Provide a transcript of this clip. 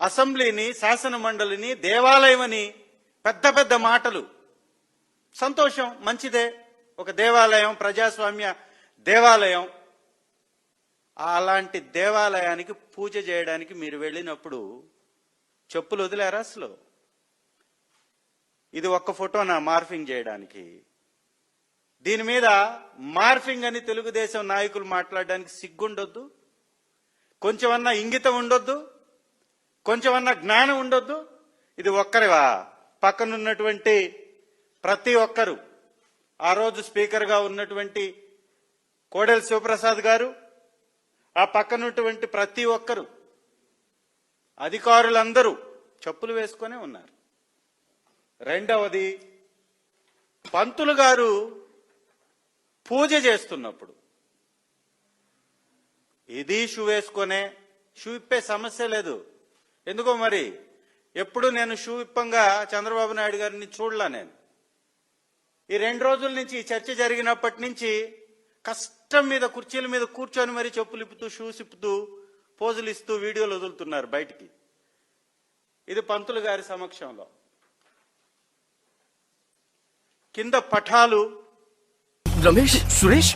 అసెంబ్లీని, శాసన మండలిని దేవాలయమని పెద్ద పెద్ద మాటలు. సంతోషం, మంచిదే. ఒక దేవాలయం, ప్రజాస్వామ్య దేవాలయం. అలాంటి దేవాలయానికి పూజ చేయడానికి మీరు వెళ్ళినప్పుడు చెప్పులు వదిలేరా అసలు? ఇది ఒక్క ఫోటోనా మార్ఫింగ్ చేయడానికి? దీని మీద మార్ఫింగ్ అని తెలుగుదేశం నాయకులు మాట్లాడడానికి సిగ్గుండొద్దు? కొంచెమన్నా ఇంగితం ఉండొద్దు? కొంచెమన్నా జ్ఞానం ఉండొద్దు? ఇది ఒక్కరివా? పక్కనున్నటువంటి ప్రతి ఒక్కరు, ఆ రోజు స్పీకర్గా ఉన్నటువంటి కోడెల శివప్రసాద్ గారు, ఆ పక్కనున్నటువంటి ప్రతి ఒక్కరు, అధికారులందరూ చెప్పులు వేసుకునే ఉన్నారు. రెండవది, పంతులు గారు పూజ చేస్తున్నప్పుడు ఇది షూ వేసుకొనే, షూ ఇప్పే సమస్య లేదు. ఎందుకో మరి ఎప్పుడు నేను షూ ఇప్పంగా చంద్రబాబు నాయుడు గారిని చూడలా. నేను ఈ 2 రోజుల నుంచి ఈ చర్చ జరిగినప్పటి నుంచి కష్టం మీద కుర్చీల మీద కూర్చొని మరి చెప్పులు ఇప్పుతూ, షూస్ ఇప్పుతూ, పోజులు ఇస్తూ వీడియోలు వదులుతున్నారు బయటికి. ఇది పంతులు గారి సమక్షంలో. కింద పఠాలు. రమేష్, సురేష్